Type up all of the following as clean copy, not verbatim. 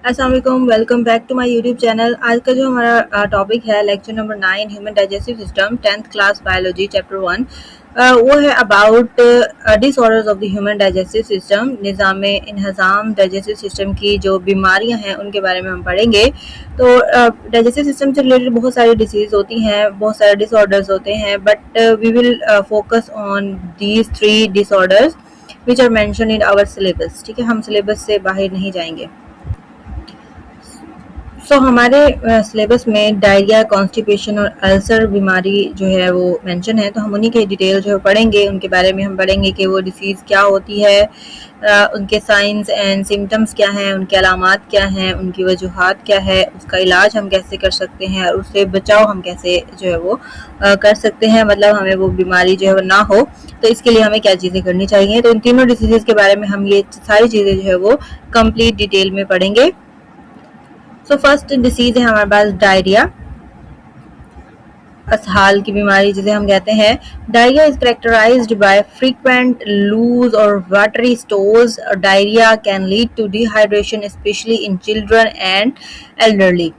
अस्सलाम वालेकुम, welcome back to my YouTube channel. आज का जो हमारा टॉपिक है lecture number 9 human digestive system 10th class biology chapter 1। वो है about disorders of the human digestive system. निज़ाम इंहज़ाम डाइजेस्टिव सिस्टम की जो बीमारियां हैं उनके बारे में हम पढ़ेंगे। तो डाइजेस्टिव सिस्टम से रिलेटेड बहुत सारी डिसीज़ होती हैं, बहुत सारे डिसऑर्डर्स होते हैं, but we will focus on these 3 disorders which are mention in our syllabus. ठीक है, हम सिलेबस से बाहर नहीं जाएंगे। हमारे सिलेबस में डायरिया, कॉन्स्टिपेशन और अल्सर बीमारी जो है वो मेंशन है, तो हम उन्हीं के डिटेल जो पढ़ेंगे। उनके बारे में हम पढ़ेंगे कि वो डिसीज़ क्या होती है, उनके साइंस एंड सिम्टम्स क्या हैं, उनके अलामात क्या हैं, उनकी वजूहात क्या है, उसका इलाज हम कैसे कर सकते हैं और उससे बचाव हम कैसे जो है वो कर सकते हैं, मतलब हमें वो बीमारी जो है वो ना हो, तो इसके लिए हमें क्या चीज़ें करनी चाहिए। तो इन तीनों डिसीज़ के बारे में हम ये सारी चीज़ें जो है वो कंप्लीट डिटेल में पढ़ेंगे। फर्स्ट डिसीज है हमारे पास डायरिया, असहाल की बीमारी जिसे हम कहते हैं। Diarrhoea is characterized by frequent loose और watery stools. Diarrhoea can lead to dehydration especially in children and elderly.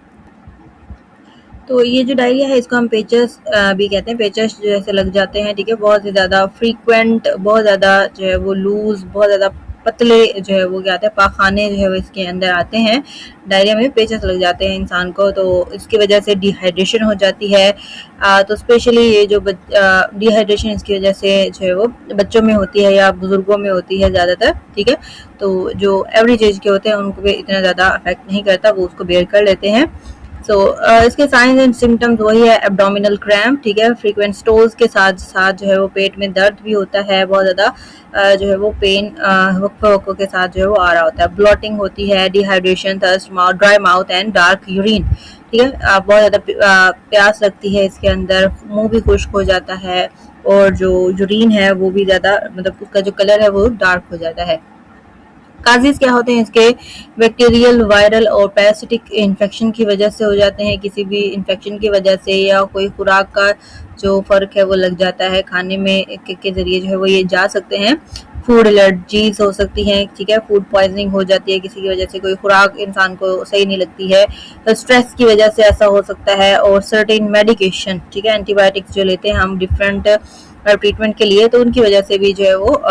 तो ये जो डायरिया है इसको हम पेचस भी कहते हैं। पेचस जैसे लग जाते हैं, ठीक है, बहुत ही ज़्यादा फ्रीक्वेंट, बहुत ज़्यादा जो है वो लूज, बहुत ज़्यादा पतले जो है वो क्या आते हैं, पाखाने जो है वो इसके अंदर आते हैं। डायरिया में पेचस लग जाते हैं इंसान को, तो इसकी वजह से डिहाइड्रेशन हो जाती है। तो स्पेशली ये जो डिहाइड्रेशन इसकी वजह से जो है वो बच्चों में होती है या बुजुर्गों में होती है ज़्यादातर, ठीक है। तो जो एवरेज एज के होते हैं उनको भी इतना ज़्यादा अफेक्ट नहीं करता, वो उसको बेयर कर लेते हैं। इसके साइंस एंड सिम्टम्स वही है, एब्डोमिनल क्रैम्प, ठीक है, फ्रीक्वेंट स्टोल्स के साथ साथ जो है वो पेट में दर्द भी होता है, बहुत ज़्यादा जो है वो पेन वक्फे के साथ जो है वो आ रहा होता है। ब्लॉटिंग होती है, dehydration, thirst, mouth dry mouth and dark urine, ठीक है, बहुत ज़्यादा प्यास लगती है इसके अंदर, मुंह भी खुश्क हो जाता है और जो यूरिन है वो भी ज़्यादा, मतलब उसका जो कलर है वो डार्क हो जाता है। काजेज क्या होते हैं इसके, बैक्टीरियल, वायरल और पैरासिटिक इन्फेक्शन की वजह से हो जाते हैं, किसी भी इन्फेक्शन की वजह से, या कोई खुराक का जो फ़र्क है वो लग जाता है, खाने में के ज़रिए जो है वो ये जा सकते हैं। फूड एलर्जीज हो सकती हैं, ठीक है, फूड पॉइजनिंग हो जाती है किसी की वजह से, कोई खुराक इंसान को सही नहीं लगती है, तो स्ट्रेस की वजह से ऐसा हो सकता है। और सर्टेन मेडिकेशन, ठीक है, एंटीबायोटिक्स जो लेते हैं हम डिफरेंट ट्रीटमेंट के लिए, तो उनकी वजह से भी जो है वो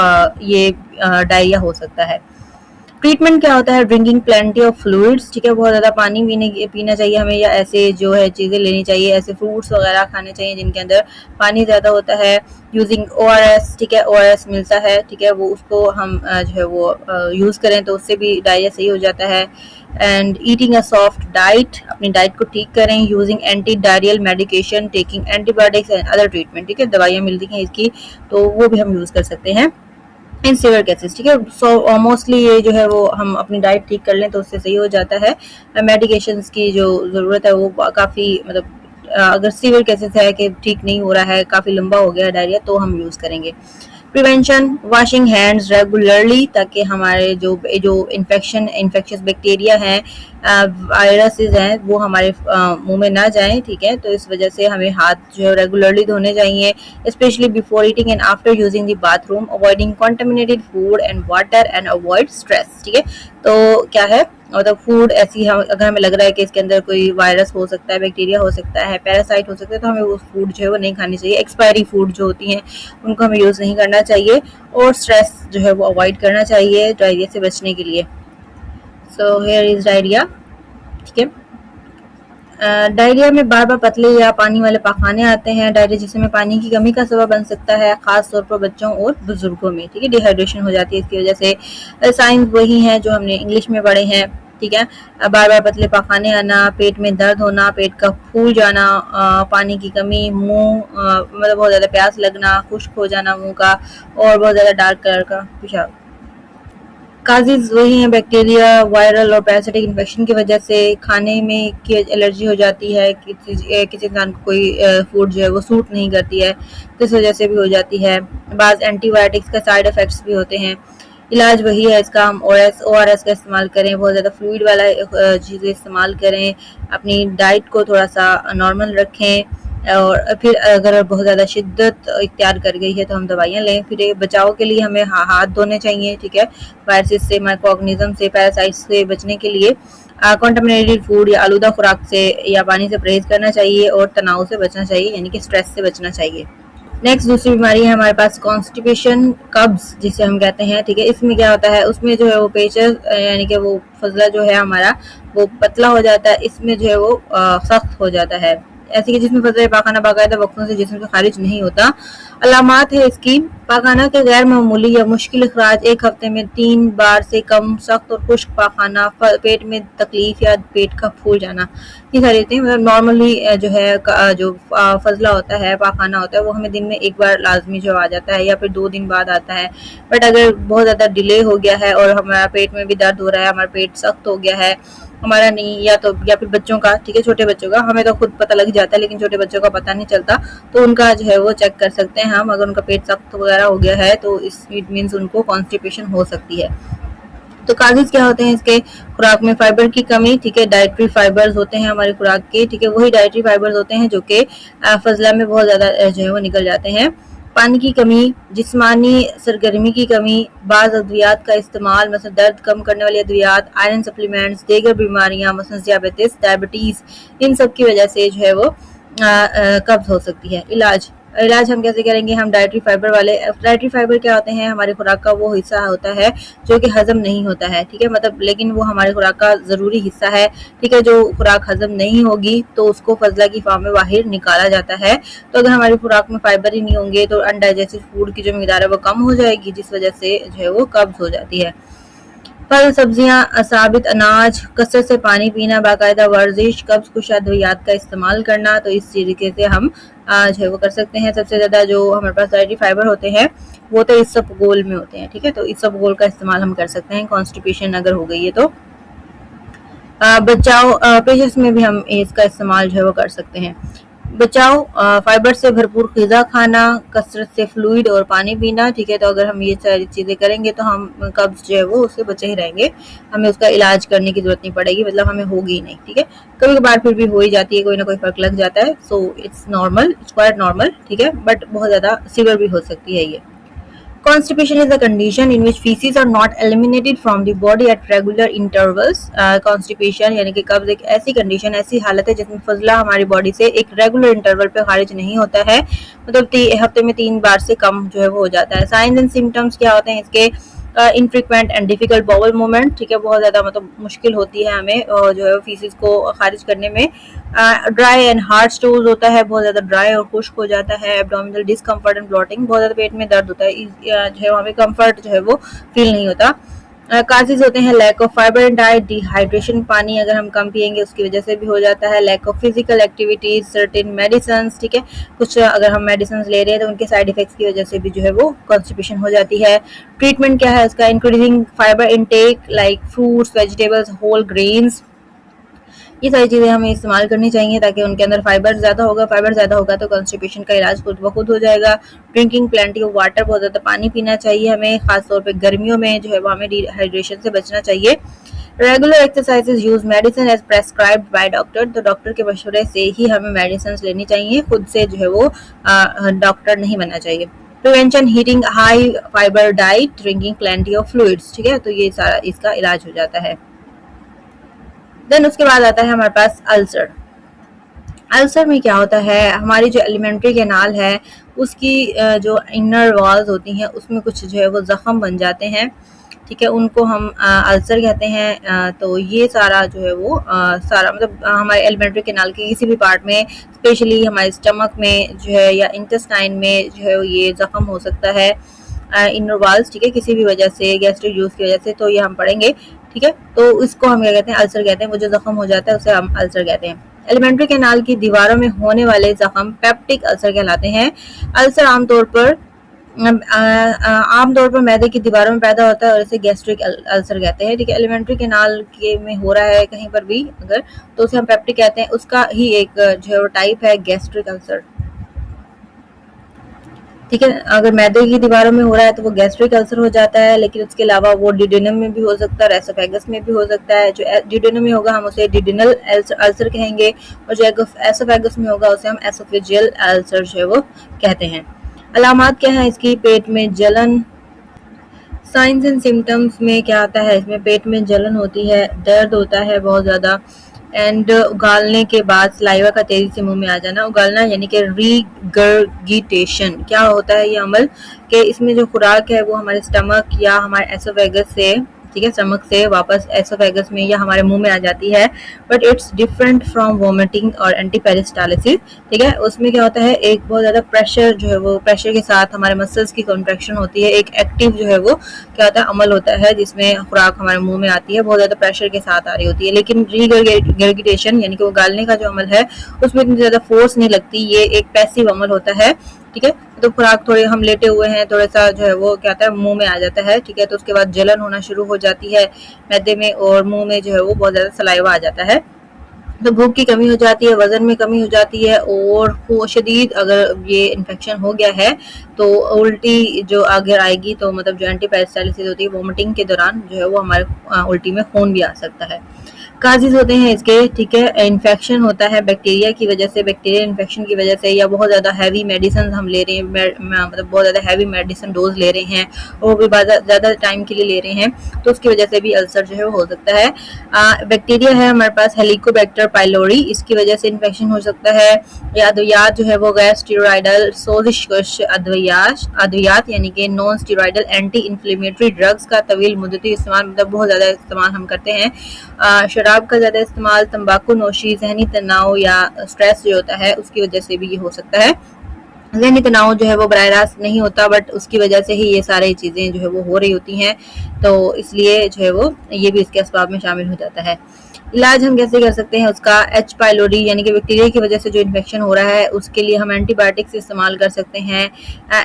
ये डायरिया हो सकता है। ट्रीटमेंट क्या होता है, ड्रिंकिंग प्लेंटी ऑफ फ्लूइड्स, ठीक है, बहुत ज़्यादा पानी पीना चाहिए हमें, या ऐसे जो है चीज़ें लेनी चाहिए, ऐसे फ्रूट्स वगैरह खाने चाहिए जिनके अंदर पानी ज़्यादा होता है। यूजिंग ORS, ठीक है, ORS मिलता है, ठीक है, वो उसको हम जो है वो यूज़ करें तो उससे भी डायरिया सही हो जाता है। And eating a soft diet, अपनी डाइट को ठीक करें। Using anti diarrhoeal medication, taking antibiotics and other treatment, ठीक है, दवाइयाँ मिलती हैं इसकी, तो वो भी हम यूज़ कर सकते हैं इन सीवियर केसेस, ठीक है। मोस्टली ये जो है वो हम अपनी डाइट ठीक कर लें तो उससे सही हो जाता है। मेडिकेशंस की जो ज़रूरत है वो काफ़ी, मतलब अगर सीवियर केसेस है कि ठीक नहीं हो रहा है, काफ़ी लंबा हो गया है डायरिया, तो हम यूज़ करेंगे। प्रिवेंशन, वॉशिंग हैंड्स रेगुलरली, ताकि हमारे जो जो इन्फेक्शियस बैक्टीरिया हैं, वायरसेस हैं, वो हमारे मुंह में ना जाएं, ठीक है, तो इस वजह से हमें हाथ जो है रेगुलरली धोने चाहिए, specially before eating and after using the bathroom. Avoiding contaminated food and water and avoid stress, ठीक है। तो क्या है, मतलब फूड ऐसी अगर हमें लग रहा है कि इसके अंदर कोई वायरस हो सकता है, बैक्टीरिया हो सकता है, पैरासाइट हो सकता है, तो हमें वो फूड जो है वो नहीं खानी चाहिए। एक्सपायरी फूड जो होती हैं उनको हमें यूज़ नहीं करना चाहिए, और स्ट्रेस जो है वो अवॉइड करना चाहिए डायरिया से बचने के लिए। सो हेयर इज डायरिया, ठीक है। डायरिया में बार बार पतले या पानी वाले पाखाने आते हैं। डायरिया जिसमें पानी की कमी का सबब बन सकता है, खास तौर पर बच्चों और बुजुर्गों में, ठीक है, डिहाइड्रेशन हो जाती है इसकी वजह से। साइंस वही हैं जो हमने इंग्लिश में पढ़े हैं, ठीक है। बार बार पतले पाखाने आना, पेट में दर्द होना, पेट का फूल जाना, पानी की कमी, मुंह मतलब बहुत ज़्यादा प्यास लगना, खुश्क हो जाना मुंह का, और बहुत ज़्यादा डार्क कलर का पेशाब। काजेज वही हैं, बैक्टीरिया, वायरल और पैरासिटिक इन्फेक्शन की वजह से खाने में की एलर्जी हो जाती है, किसी इंसान को कोई फूड जो है वो सूट नहीं करती है, तो इस वजह से भी हो जाती है। बाज़ एंटीबायोटिक्स का साइड इफ़ेक्ट्स भी होते हैं। इलाज वही है इसका, हम ORS का इस्तेमाल करें, बहुत ज़्यादा फ्लूइड वाला चीज़ें इस्तेमाल करें, अपनी डाइट को थोड़ा सा नॉर्मल रखें, और फिर अगर बहुत ज़्यादा शिद्दत इख्तियार कर गई है तो हम दवाइयाँ लें। फिर बचाव के लिए हमें हाथ धोने चाहिए, ठीक है, वायरसेस से, माइक्रो ऑर्गेनिज्म से, पैरासाइट्स से बचने के लिए। कॉन्टामिनेटेड फूड या आलूदा खुराक से या पानी से परहेज करना चाहिए और तनाव से बचना चाहिए, यानी कि स्ट्रेस से बचना चाहिए। नेक्स्ट दूसरी बीमारी है हमारे पास कॉन्स्टिपेशन, कब्ज जिसे हम कहते हैं, ठीक है। इसमें क्या होता है, उसमें जो है वो पेचर यानी कि वो फजला जो है हमारा वो पतला हो जाता है, इसमें जो है वो सख्त हो जाता है, ऐसे कि जिसमें फजला पाखाना बाकायदा वक्तों से जिस्म से खारिज नहीं होता। अलामात है इसकी, पाखाना के गैर मामूली या मुश्किल अखराज, एक हफ्ते में 3 बार से कम, सख्त और खुश्क पाखाना, पेट में तकलीफ या पेट का फूल जाना, ये सारी चीजें मतलब नॉर्मली जो है जो फजला होता है, पाखाना होता है, वो हमें दिन में एक बार लाजमी जो आ जाता है या फिर 2 दिन बाद आता है। बट अगर बहुत ज्यादा डिले हो गया है और हमारा पेट में भी दर्द हो रहा है, हमारा पेट सख्त हो गया है, हमारा नहीं, या फिर बच्चों का, ठीक है, छोटे बच्चों का हमें तो खुद पता लग जाता है लेकिन छोटे बच्चों का पता नहीं चलता, तो उनका जो है वो चेक कर सकते हैं हम। अगर उनका पेट सख्त वगैरह हो गया है तो इट मीन्स उनको कॉन्स्टिपेशन हो सकती है। तो काजेज क्या होते हैं इसके, खुराक में फाइबर की कमी, ठीक है, डाइटरी फाइबर्स होते हैं हमारी खुराक के, ठीक है, वही डाइटरी फाइबर्स होते हैं जो कि फजला में बहुत ज्यादा जो है वो निकल जाते हैं। पानी की कमी, जिस्मानी सरगर्मी की कमी, बाज़ अद्वियात का इस्तेमाल, मतलब दर्द कम करने वाली अद्वियात, आयरन सप्लीमेंट्स, दीगर बीमारियां मतलब डायबिटीज, इन सब की वजह से जो है वो कब्ज हो सकती है। इलाज हम कैसे करेंगे, हम डाइटरी फाइबर क्या होते हैं, हमारे खुराक का वो हिस्सा होता है जो कि हजम नहीं होता है, ठीक है, मतलब लेकिन वो हमारे खुराक का जरूरी हिस्सा है, ठीक है। जो खुराक हजम नहीं होगी तो उसको फजला की फॉर्म में बाहर निकाला जाता है। तो अगर हमारी खुराक में फाइबर ही नहीं होंगे तो अनडाइजेस्टेड फूड की जो मिकदार है वो कम हो जाएगी, जिस वजह से जो है वो कब्ज हो जाती है। फल, सब्जियां, साबित अनाज, कसरत से पानी पीना, बाकायदा वर्जिश, कब्ज कुश अद्वियात का इस्तेमाल करना, तो इस तरीके से हम जो है वो कर सकते हैं। सबसे ज्यादा जो हमारे पास डाइटरी फाइबर होते हैं वो तो इसबगोल में होते हैं, ठीक है, तो इसबगोल का इस्तेमाल हम कर सकते हैं कॉन्स्टिपेशन अगर हो गई है तो। बचाव, पेशेंट्स में भी हम इसका इस्तेमाल जो है वो कर सकते हैं। बचाव, फाइबर से भरपूर ग़िज़ा खाना, कसरत से फ्लूइड और पानी पीना, ठीक है, तो अगर हम ये सारी चीज़ें करेंगे तो हम कब्ज जो है वो उससे बचे ही रहेंगे, हमें उसका इलाज करने की जरूरत नहीं पड़ेगी, मतलब हमें होगी ही नहीं, ठीक है। कभी कभार फिर भी हो ही जाती है, कोई ना कोई फर्क लग जाता है, so it's normal, it's quite normal, ठीक है, बट बहुत ज़्यादा सीवियर भी हो सकती है ये। Constipation is a condition in which feces are not eliminated from the body at regular intervals. Constipation यानी कि कब्ज एक ऐसी कंडीशन, ऐसी हालत है जिसमें फजला हमारी बॉडी से एक रेगुलर इंटरवल पे खारिज नहीं होता है, मतलब हफ्ते में 3 बार से कम जो है वो हो जाता है। साइंस एंड सिम्टम्स क्या होते हैं इसके, infrequent and difficult bowel movement, ठीक है, बहुत ज्यादा मतलब मुश्किल होती है हमें जो है फीसिस को खारिज करने में। ड्राई एंड हार्ड स्टूल्स होता है, बहुत ज्यादा ड्राई और खुश्क हो जाता है। एब्डोमिनल डिस्कम्फर्ट एंड ब्लोटिंग, बहुत ज्यादा पेट में दर्द होता है, जो है हमें कंफर्ट जो है वो फील नहीं होता। काजेज होते हैं lack of fibre in diet, dehydration, पानी अगर हम कम पियेंगे उसकी वजह से भी हो जाता है। Lack of physical activities, certain medicine, ठीक है, कुछ अगर हम मेडिसिन ले रहे हैं तो उनके साइड इफेक्ट्स की वजह से भी जो है वो कॉन्स्टिपेशन हो जाती है। ट्रीटमेंट क्या है उसका, increasing fibre intake like fruits, vegetables, whole grains, ये सारी चीज़ें हमें इस्तेमाल करनी चाहिए ताकि उनके अंदर फाइबर ज़्यादा होगा तो कॉन्स्टिपेशन का इलाज खुद ब खुद हो जाएगा। ड्रिंकिंग प्लेंटी ऑफ वाटर, बहुत ज़्यादा पानी पीना चाहिए हमें, खासतौर पे गर्मियों में जो है वो हमें डिहाइड्रेशन से बचना चाहिए। Regular exercises, use medicine as prescribed by doctor, तो डॉक्टर के मशवरे से ही हमें मेडिसिन लेनी चाहिए, खुद से जो है वो डॉक्टर नहीं बनना चाहिए। Prevention, heating high fibre diet, drinking plenty of fluids, ठीक है, तो ये सारा इसका इलाज हो जाता है। देन उसके बाद आता है हमारे पास अल्सर। अल्सर में क्या होता है, हमारी जो एलिमेंट्री कैनाल है उसकी जो इनर वॉल्स होती हैं उसमें कुछ जो है वो जख्म बन जाते हैं, ठीक है, उनको हम अल्सर कहते हैं। तो ये सारा जो है वो सारा मतलब हमारे एलिमेंट्री कैनाल के किसी भी पार्ट में, स्पेशली हमारे स्टमक में जो है या इंटेस्टाइन में जो है ये जख्म हो सकता है, इनर वॉल्स, ठीक है, किसी भी वजह से, गैस्ट्रिक जूस की वजह से, तो ये हम पढ़ेंगे, ठीक है। तो इसको हम क्या कहते हैं, अल्सर कहते हैं, वो जो जख्म हो जाता है उसे हम अल्सर कहते हैं। एलिमेंट्री कैनाल की दीवारों में होने वाले जख्म पेप्टिक अल्सर कहलाते हैं। अल्सर आमतौर पर मैदे की दीवारों में पैदा होता है और इसे गैस्ट्रिक अल्सर कहते हैं, ठीक है। एलिमेंट्री कैनाल के में हो रहा है कहीं पर भी अगर, तो उसे हम पेप्टिक कहते हैं, उसका ही एक जो है वो टाइप है गैस्ट्रिक अल्सर, ठीक है। अगर मैदे की दीवारों में हो रहा है तो वो गैस्ट्रिक अल्सर हो जाता है, लेकिन उसके अलावा वो डिडेनम में भी हो सकता है और एसोफेगस में भी हो सकता है। जो डिडेनम में होगा हम उसे डिडेनल अल्सर कहेंगे और जो एसोफेगस में होगा उसे हम एसोफेजियल अल्सर जो है वो कहते हैं। अलामात क्या है इसकी, पेट में जलन, साइंस एंड सिम्टम्स में क्या आता है, इसमें पेट में जलन होती है, दर्द होता है बहुत ज़्यादा, एंड उगालने के बाद सलाइवा का तेजी से मुंह में आ जाना। उगालना यानी कि रीगर्गिटेशन। क्या होता है ये अमल कि इसमें जो खुराक है वो हमारे स्टमक या हमारे एसोफेगस से, ठीक है, स्टमक से वापस एसोफेगस में या हमारे मुंह में आ जाती है, but it's different from vomiting और एंटीपेरिस्टालिसिस। ठीक है, उसमें क्या होता है, एक बहुत ज़्यादा प्रेशर जो है वो, प्रेशर के साथ हमारे मसल्स की कॉन्ट्रैक्शन होती है, एक एक्टिव जो है वो क्या होता है अमल होता है जिसमें खुराक हमारे मुंह में आती है, बहुत ज़्यादा प्रेशर के साथ आ रही होती है। लेकिन रीगर्गिटेशन यानी कि वो गालने का जो अमल है उसमें इतनी ज़्यादा फोर्स नहीं लगती, ये एक पैसिव अमल होता है। ठीक है, तो खुराक थोड़े हम लेटे हुए हैं, थोड़ा सा जो है वो क्या होता है मुंह में आ जाता है। ठीक है, तो उसके बाद जलन होना शुरू हो जाती है मैदे में और मुंह में जो है वो बहुत ज़्यादा सलाइवा आ जाता है। तो भूख की कमी हो जाती है, वजन में कमी हो जाती है, और वो शदीद अगर ये इन्फेक्शन हो गया है तो उल्टी जो अगर आएगी तो मतलब जो एंटीपेरिस्टालिसिस होती है, वोमिटिंग के दौरान जो है वो हमारे उल्टी में खून भी आ सकता है। काजेज होते हैं इसके, ठीक है, इन्फेक्शन होता है बैक्टीरिया की वजह से, बैक्टीरियल इन्फेक्शन की वजह से, या बहुत ज़्यादा हैवी मेडिसिन हम ले रहे हैं, मतलब बहुत ज़्यादा हैवी मेडिसिन डोज ले रहे हैं और वो भी ज़्यादा टाइम के लिए ले रहे हैं, तो उसकी वजह से भी अल्सर जो है वो हो सकता है। बैक्टीरिया है हमारे पास हेलिकोबैक्टर पाइलोरी, इसकी वजह से इन्फेक्शन हो सकता है। या अद्वियात जो है वो गैर स्टीरॉयडल सोजिश अद्वियात यानी कि non steroidal anti inflammatory drugs का तवील मुद्दती इस्तेमाल, मतलब बहुत ज़्यादा इस्तेमाल हम करते हैं। शराब का ज़्यादा इस्तेमाल, तंबाकू नोशी, जहनी तनाव या स्ट्रेस जो होता है उसकी वजह से भी ये हो सकता है। जहनी तनाव जो है वो बराह रास्त नहीं होता, बट उसकी वजह से ही ये सारी चीज़ें जो है वो हो रही होती हैं, तो इसलिए जो है वो ये भी इसके असबाब में शामिल हो जाता है। इलाज हम कैसे कर सकते हैं उसका, एच पाइलोरी यानी कि बैक्टीरिया की वजह से जो इन्फेक्शन हो रहा है उसके लिए हम एंटीबायोटिक्स इस्तेमाल कर सकते हैं,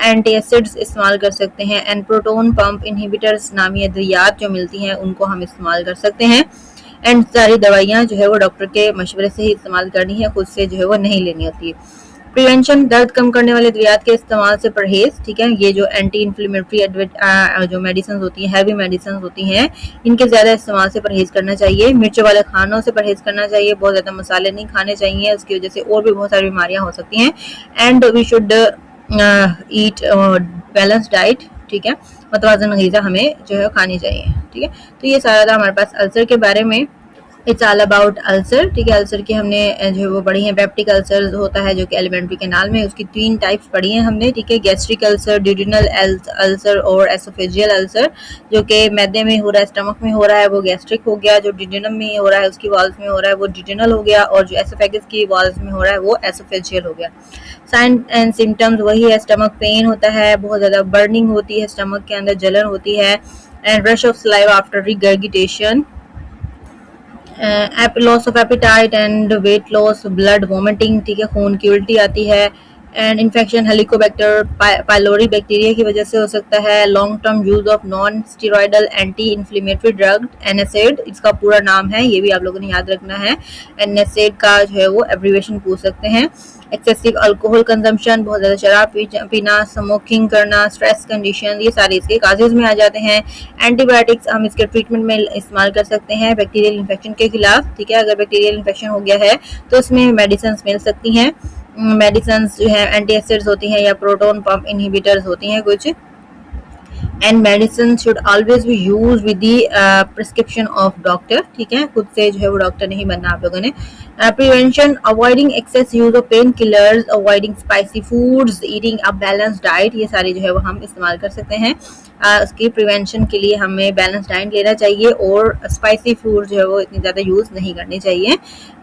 एंटी एसिड्स इस्तेमाल कर सकते हैं, एंड प्रोटोन पंप इनहिबिटर्स नामी अद्वियात जो मिलती हैं उनको हम इस्तेमाल कर सकते हैं। एंड सारी दवाइयाँ जो है वो डॉक्टर के मशवरे से ही इस्तेमाल करनी है, खुद से जो है वो नहीं लेनी होती है। प्रिवेंशन, दर्द कम करने वाले अद्वियात के इस्तेमाल से परहेज। ठीक है, ये जो एंटी इन्फ्लेमेटरी जो मेडिसिन होती हैं, हैवी मेडिसिन होती हैं, इनके ज़्यादा इस्तेमाल से परहेज करना चाहिए। मिर्च वाले खानों से परहेज करना चाहिए, बहुत ज़्यादा मसाले नहीं खाने चाहिए, उसकी वजह से और भी बहुत सारी बीमारियाँ हो सकती हैं। And we should eat balance diet, ठीक है, मतवाज़न ग़िज़ा हमें जो है खानी चाहिए। ठीक है, तो ये सारा था हमारे पास अल्सर के बारे में। It's all about ulcer. ठीक है, अल्सर की हमने जो है वो पढ़ी है, पेप्टिक अल्सर होता है जो कि एलिमेंट्री कैनाल में, उसकी 3 टाइप्स पढ़ी हैं हमने। ठीक है, गैस्ट्रिक अल्सर, ड्यूडेनल अल्सर और एसोफेजियल अल्सर। जो कि मैदे में हो रहा है, स्टमक में हो रहा है वो गैस्ट्रिक हो गया, जो ड्यूडेनम में हो रहा है उसकी वॉल्स में हो रहा है वो ड्यूडेनल हो गया, और जो एसोफेगस की वॉल्स में हो रहा है वो एसोफेजियल हो गया। साइन एंड सिम्टम्स वही है, स्टमक पेन होता है, बहुत ज़्यादा बर्निंग होती है, स्टमक के अंदर जलन होती है, and rush of saliva after regurgitation, loss of appetite and weight loss, blood vomiting, ठीक है, खून की उल्टी आती है, and infection helicobacter pylori bacteria की वजह से हो सकता है। Long term use of non steroidal anti inflammatory drug NSAID, इसका पूरा नाम है, ये भी आप लोगों ने याद रखना है। एनएसएड का जो है वो एब्रीवेशन पूछ सकते हैं। एक्सेसिव अल्कोहल कंजम्पशन, बहुत ज़्यादा शराब पीना, स्मोकिंग करना, स्ट्रेस कंडीशन, ये सारे इसके काजेज में आ जाते हैं। एंटीबायोटिक्स हम इसके ट्रीटमेंट में इस्तेमाल कर सकते हैं बैक्टीरियल इन्फेक्शन के खिलाफ। ठीक है, अगर बैक्टीरियल इन्फेक्शन हो गया है तो उसमें मेडिसिन मिल सकती हैं। मेडिसिन जो है एंटी एसिड्स होती हैं या प्रोटोन पंप इनहिबिटर्स होती हैं कुछ। And medicine should always be use with the prescription of doctor. ठीक है, खुद से जो है वो डॉक्टर नहीं बनना आप लोगों ने। Prevention, avoiding excess use of painkillers, avoiding spicy foods, eating a balance diet, ये सारी जो है वो हम इस्तेमाल कर सकते हैं। उसकी प्रिवेंशन के लिए हमें बैलेंस डाइट लेना चाहिए और स्पाइसी फूड जो है वो इतनी ज़्यादा यूज़ नहीं करनी चाहिए,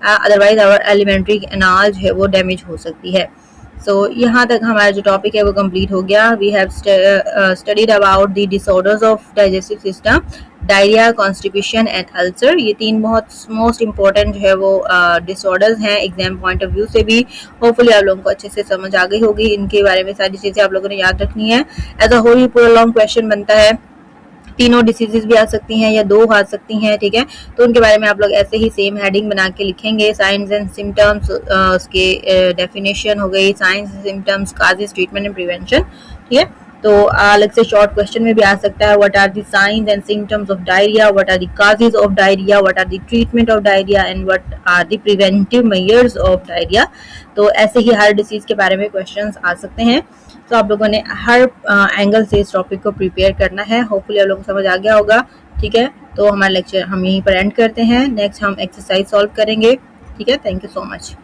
अदरवाइज आवर एलिमेंट्री कैनाल जो है वो डैमेज हो सकती है। सो यहाँ तक हमारा जो टॉपिक है वो कंप्लीट हो गया। We have studied about the disorders of digestive system, diarrhoea, constipation and ulcer. ये 3 बहुत मोस्ट इंपॉर्टेंट जो है वो डिसऑर्डर्स हैं एग्जाम पॉइंट ऑफ व्यू से भी। होपफुली आप लोगों को अच्छे से समझ आ गई होगी, इनके बारे में सारी चीज़ें आप लोगों ने याद रखनी है। एज अ होल पूरा लॉन्ग क्वेश्चन बनता है, तीनों डिसीजेज भी आ सकती हैं या 2 आ सकती हैं। ठीक है, तो उनके बारे में आप लोग ऐसे ही सेम हेडिंग बना के लिखेंगे। साइंस एंड सिम्टम्स, उसके डेफिनेशन हो गई, science and symptoms, causes, treatment and prevention. ठीक है, तो अलग से शॉर्ट क्वेश्चन में भी आ सकता है, what are the signs and symptoms of diarrhoea, what are the causes of diarrhoea, what are the treatment of diarrhoea and what are the preventive measures of diarrhoea. तो ऐसे ही हर डिसीज के बारे में क्वेश्चंस आ सकते हैं। तो आप लोगों ने हर एंगल से इस टॉपिक को प्रिपेयर करना है। होपफुली आप लोगों को समझ आ गया होगा। ठीक है, तो हमारा लेक्चर हम यहीं पर एंड करते हैं। नेक्स्ट हम एक्सरसाइज सॉल्व करेंगे। ठीक है, थैंक यू सो मच।